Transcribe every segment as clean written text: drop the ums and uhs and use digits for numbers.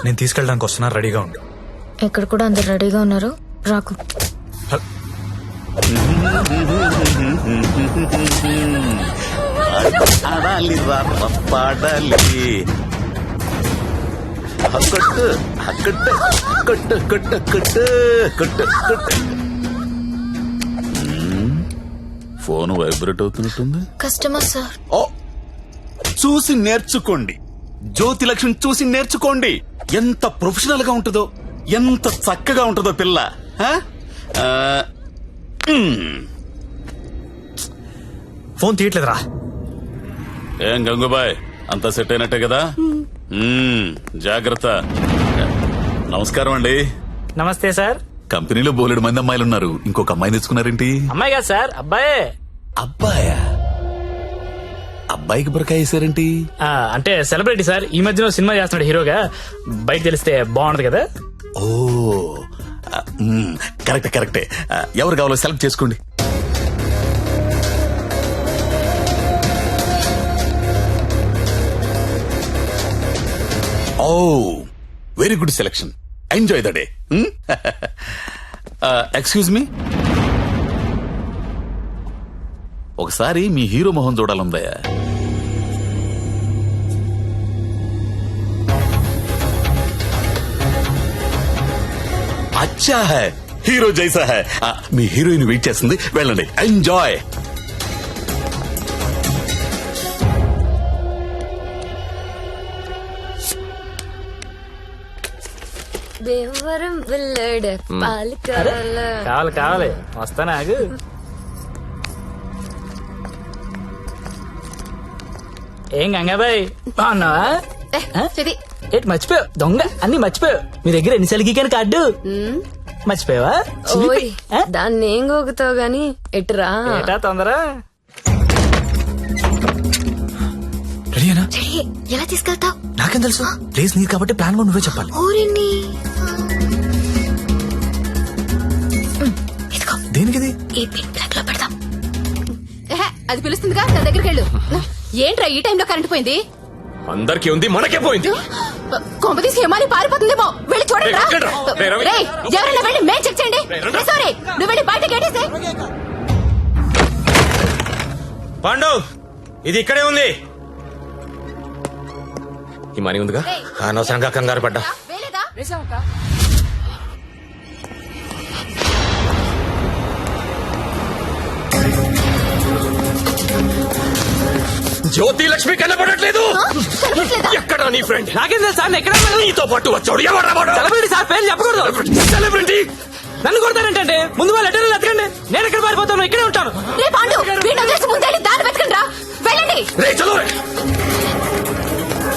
నేను తీసుకెళ్ళడానికి వస్తున్నా, రెడీగా ఉండు. ఇక్కడ కూడా అందరు రెడీగా ఉన్నారు, రాకు. ఆడాలి పాడాలి కొట్టు కొట్టు కొట్టు కొట్టు కొట్టు కొట్టు కొట్టు. ఫోన్ వైబ్రేట్ అవుతున్నట్టుంది. Customer sir. ఓ చూసి నేర్చుకోండి, జ్యోతి లక్ష్మి చూసి నేర్చుకోండి. ఎంత ప్రొఫెషనల్ గా ఉంటుందో, ఎంత చక్కగా ఉంటుందో పిల్ల. ఫోన్ తీయట్లేదురా. ఏం గంగుబాయ్, అంతా సెట్ అయినట్టే కదా? జాగ్రత్త. నమస్కారం అండి. నమస్తే సార్. కంపెనీలో బోలెడు మంది అమ్మాయిలు ఉన్నారు, ఇంకొక అమ్మాయిని తెచ్చుకున్నారేంటి? అమ్మాయి కాదు సార్, అబ్బాయే. అబ్బాయా? అబ్బాయికి బురకాయ వేసారేంటి? అంటే సెలబ్రిటీ సార్, ఈ మధ్యన సినిమా చేస్తున్నాడు హీరోగా, బయట తెలిస్తే బాగుంటది కదా. ఓ కరెక్టే కరెక్టే. ఎవరు కావాలో సెలెక్ట్ చేసుకోండి. Oh very good selection. Enjoy the day. Excuse me, ఒకసారి మీ హీరో మొహం చూడాలందయ్యా. అచ్చా హై, హీరో జైసా హై. మీ హీరోయిన్ వెయిట్ చేస్తుంది, వెళ్ళండి. ఎంజాయ్. దేవరం వెళ్ళాడు పాలు కావాలి కావాలి, వస్తానా ఆగు. ఏం గంగాబాయ్ బాగున్నావా? ఏంటి మర్చిపోయావు? దొంగ అన్ని మర్చిపోయావు. మీ దగ్గర ఎన్నిసార్లు గీకాను కార్డు మర్చిపోయావా? దాన్ని ఏం గోగుతావు గాని ఎటురా. ఏటా తొందర? రెడీనా? ఎలా తీసుకెళ్తావు? నాకేం తెలుసు, ప్లేస్ నీది కాబట్టి ప్లాన్ కూడా నువ్వే చెప్పాలి. ఊరిని దేనికిది? ఈ పిన్ ప్లగ్ లో పెడతాం. అది పిలుస్తుందిగా, నా దగ్గరికి వెళ్ళు. ఏంట్రా ఈ టైంలో కరెంట్ పోయింది? అందరికీ ఉంది, మనకే పోయింది. కొంపతీసి హేమాలి పారిపోతుందేమో, వెళ్ళి చూడండి. ఎవరైనా వెళ్ళి మేం చెక్ చేయండి. సారీ, నువ్వు వెళ్ళి బయట గేటేసే. పాండు, ఇది ఇక్కడే ఉంది. ఈ మనీ ఉందిగా, అనవసరంగా కంగారు పడ్డా. జ్యోతి లక్ష్మి కనబడట్లేదు. ఎక్కడ నీ ఫ్రెండ్? నాకేం తెలుసు సార్, ఎక్కడ నీతో పాటు వచ్చాడు. ఎవరు? సెలబ్రిటీ సార్, పేరు చెప్పకూడదు. సెలబ్రిటీ? నన్ను కొడతారంటే ముందు వాళ్ళు లెటర్లు ఎత్తకండి, నేను ఎక్కడ పారిపోతాను, ఇక్కడే ఉంటాను. రే పాండు, వీడిని వదిలేసి ముందే దారి వెతకండి రా. వెళ్ళండి. రే చలో,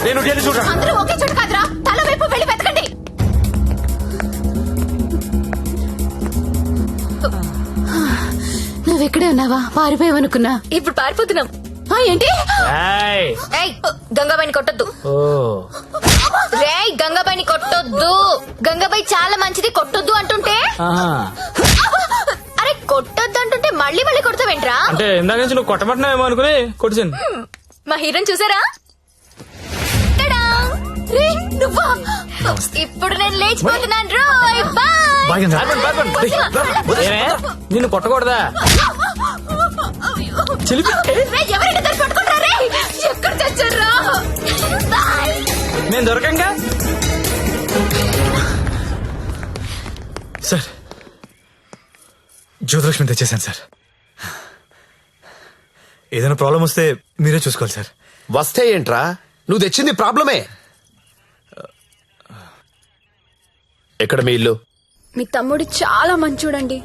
నేను చూడరా. అందరూ ఒకే చోటు కాదురా, తల వైపు వెళ్ళి వెతకండి. నువ్వెక్కడే ఉన్నావా? పారిపోయావనుకున్నా. ఇప్పుడు పారిపోతున్నాం. ఏంటి? గంగాబాయిని కొట్టొద్దు. రేయ్, గంగాబాయిని కొట్టొద్దు. గంగాబాయి చాలా మంచిది, కొట్టొద్దు అంటుంటే. అరే కొట్టొద్దు అంటుంటే మళ్ళీ మళ్ళీ కొడతావేంట్రా? అంటే ఇందాక నుంచి నువ్వు కొట్టమంటున్నావేమో అనుకుని కొట్టింది. మా హీరోని చూసారా? ఇప్పుడు నేను లేచిపోతున్నాను. రోయ్ బాయ్. నిన్ను కొట్టకూడదా? ఎక్కడ చచ్చారా? నేను దొరకంగా. సార్, జ్యోతిలక్ష్మి తెచ్చేసాను సార్. ఏదైనా ప్రాబ్లం వస్తే మీరే చూసుకోవాలి సార్. వస్తే ఏంట్రా, నువ్వు తెచ్చింది ప్రాబ్లమే. ఎక్కడ మీ ఇల్లు? మీ తమ్ముడు చాలా మంచోడండి,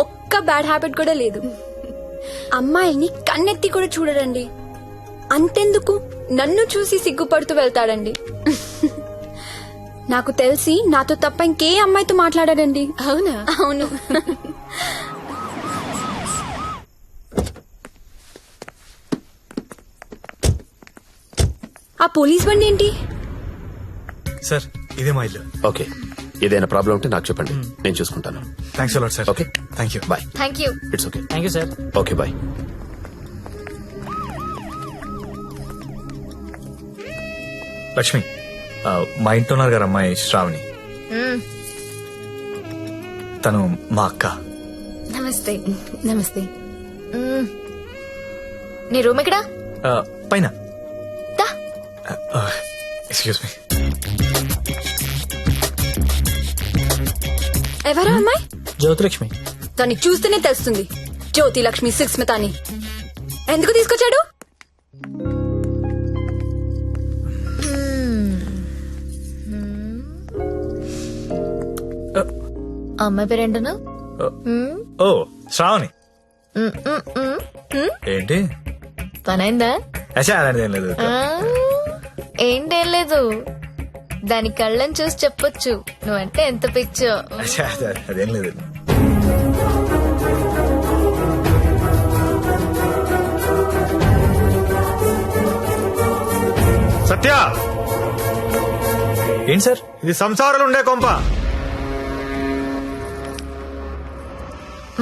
ఒక్క బ్యాడ్ హ్యాబిట్ కూడా లేదు. అమ్మాయిని కన్నెత్తి కూడా చూడడండి. అంతెందుకు నన్ను చూసి సిగ్గుపడుతూ వెళ్తాడండి. నాకు తెలిసి నాతో తప్ప ఇంకే అమ్మాయితో మాట్లాడాడండి. అవునా? అవును. ఆ పోలీస్ బండి ఏంటి? సార్, ఇదే మా ఇల్లు. ఓకే, ఏదైనా ప్రాబ్లం ఉంటే నాకు చెప్పండి, నేను చూసుకుంటాను. Thanks a lot sir. Okay, thank you. Bye. Thank you. It's okay. Thank you sir. Okay bye. Lakshmi, మా ఇంట్లో ఉన్నారు గారు అమ్మాయి శ్రావణి. మ్మ్. తను మా అక్క. నమస్తే. నమస్తే. మ్మ్. నీ రూమ్ ఎక్కడా? పైన. దా. Excuse me. ఎవరా అమ్మాయి? జ్యోతిలక్ష్మి. దాన్ని చూస్తేనే తెలుస్తుంది జ్యోతి లక్ష్మి సుస్మిత అని. ఎందుకు తీసుకొచ్చాడు? ఆ అమ్మాయి పేరేంటను? ఓ శ్రావణి. ఏంటి? పనైందా? అచ్చా అలాంటిది ఏం లేదు. ఏంటేం లేదు, దాని కళ్ళని చూసి చెప్పొచ్చు నువ్వంటే ఎంత పిచ్చో. అచ్చా అదేం లేదు. సత్య, ఏంటి సార్? ఇది సంసారాలు ఉండే కొంప.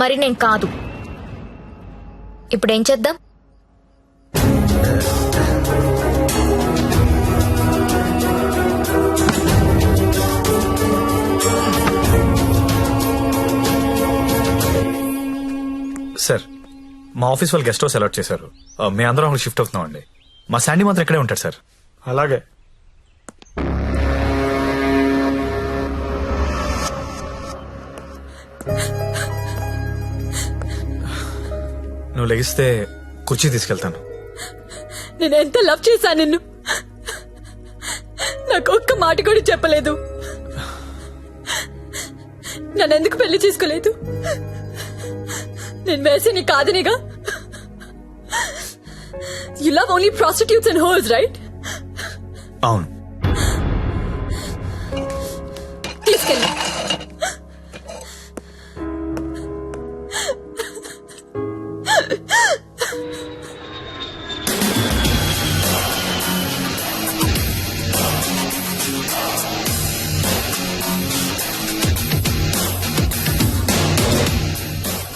మరి నేను కాదు. ఇప్పుడేం చేద్దాం? సార్ మా ఆఫీస్ వాళ్ళు గెస్ట్ హౌస్ అలాట్ చేశారు. మేము అందరం అక్కడ షిఫ్ట్ అవుతున్నాం అండి. మా శాండీ మాత్రం ఇక్కడే ఉంటాడు సార్. అలాగే. నువ్వు లెగిస్తే కుర్చీ తీసుకెళ్తాను. నేను ఎంత లవ్ చేశాను నిన్ను. నాకు ఒక్క మాట కూడా చెప్పలేదు. నన్నెందుకు పెళ్లి చేసుకోలేదు? నేను వేసి నీ కాదనిగా. You love only prostitutes and holes, right? అవును. తీసుకెళ్ళి.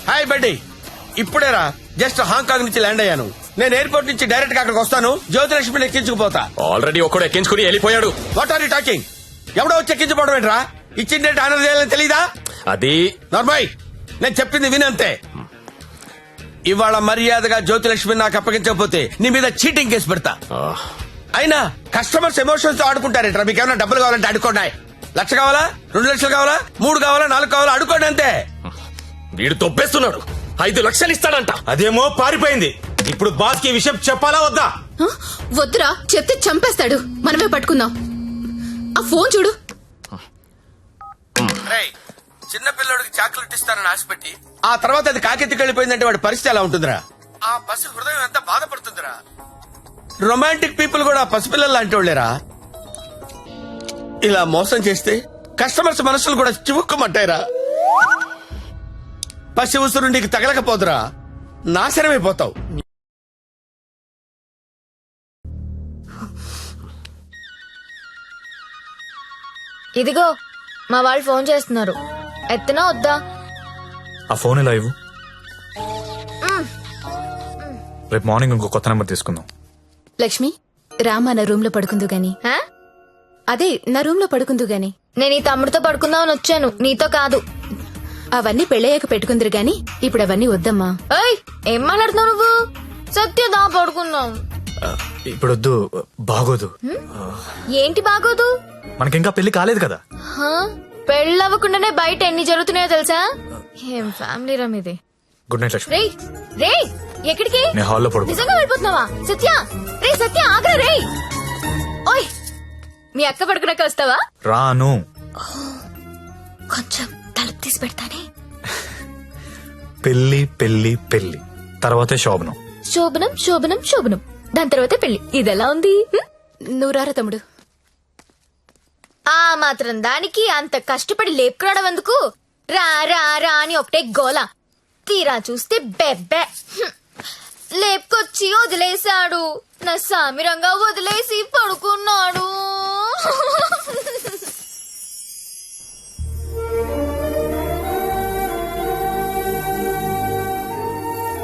హాయ్ బడ్డీ, ఇప్పుడేరా జస్ట్ హాంకాంగ్ నుంచి ల్యాండ్ అయ్యాను. నేను ఎయిర్పోర్ట్ నుంచి డైరెక్ట్ గా అక్కడికి వస్తాను. జ్యోతిలక్ష్మిని ఎక్కించుకుపోతా. ఆల్రెడీ ఒక్కడు ఎక్కించుకుని వెళ్ళిపోయాడు. What are you talking? ఎవడో వచ్చి ఎక్కించుకోవడం ఏంట్రా? ఇచ్చిందంటే ఆనర్ చేయాలని తెలీదా? అది నార్మల్, నేను చెప్పింది వినంతే. ఇవాళ మర్యాదగా జ్యోతిలక్ష్మి నాకు అప్పగించకపోతే నీ మీద చీటింగ్ కేసు పెడతా. అయినా కస్టమర్స్ ఎమోషన్స్ తో ఆడుకుంటారేంట్రా? మీకు ఏమైనా డబ్బులు కావాలంటే అడుకోండి. 1,00,000 కావాలా, 2 లక్షలు కావాలా, 3 కావాలా, 4 కావాలా, అడుకోండి అంతే. వీడు తొప్పేస్తున్నాడు. 5 లక్షలు ఇస్తాడంట. అదేమో పారిపోయింది. ఇప్పుడు బాస్ కి విషయం చెప్పాలా వద్దా? వద్దురా, చెప్తే చంపేస్తాడు. మనమే పట్టుకుందాం. ఆ ఫోన్ చూడు. రేయ్, చిన్న పిల్లడికి చాక్లెట్ ఇస్తానని ఆశపెట్టి ఆ తర్వాత అది కాకెత్తికి వెళ్ళిపోయిందంటే వాడి పరిస్థితి ఎలా ఉంటుందిరా? ఆ పసి హృదయం ఎంత బాధపడుతుందిరా? రొమాంటిక్ పీపుల్ కూడా పసిపిల్లలు లాంటి వాళ్ళేరా. ఇలా మోసం చేస్తే కస్టమర్స్ మనసులు కూడా చివుక్కుమంటాయిరా. పసి ఉసురు నీకు తగలకపోదురా, నాశనమైపోతావు. ఇదిగో మా వాళ్ళు ఫోన్ చేస్తున్నారు. ఎత్తనా వద్దా? ఆ ఫోన్ ఇలా ఇవ్వు. రేపు మార్నింగ్ ఇంకో కొత్త నెంబర్ తీసుకుందాం. లక్ష్మి, రామా నా రూమ్ లో పడుకుందు గాని. హా? అదే నా రూమ్ లో పడుకుందు గాని. నేను ఈ తమ్ముడితో పడుకుందామని వచ్చాను, నీతో కాదు. అవన్నీ పెళ్ళయ్యాక పెట్టుకుందరు గాని ఇప్పుడు అవన్నీ వద్దమ్మా. ఏయ్, ఏం మాట్లాడుతున్నావు నువ్వు? సత్యదా పడుకుందాం. ఇప్పుడు వద్దు, బాగోదు. ఏంటి బాగోదు? మనకింకా పెళ్లి కాలేదు కదా. హా? పెళ్ళవ్వకుండానే బయట ఎన్ని జరుగుతున్నాయో తెలుసా? ఏం ఫ్యామిలీ రమ్ ఇది. Good night Lakshmi. రేయ్ రేయ్, ఎక్కడికి? నేను హాల్లో పడుకో. నిజంగా వెళ్ళిపోతున్నావా? సత్య, రే సత్య, ఆగ్రా రే. ఓయ్, మీ అక్క పడుకున్నాక వస్తావా? రాను. కొంచెం తలుపు తీసి పెడతానే. పెళ్లి పెళ్లి పెళ్లి తర్వాతే శోభనం. శోభనం శోభనం శోభనం, దాని తర్వాతే పెళ్లి. ఇదెలా ఉంది? నువ్వు రారా తమ్ముడు. ఆ మాత్రం దానికి అంత కష్టపడి లేపుకురావడం ఎందుకు? రా రా రా అని ఒకటే గోల. తీరా చూస్తే బెబ్బె. లేపుకొచ్చి వదిలేశాడు. నా సామిరంగా వదిలేసి పడుకున్నాడు.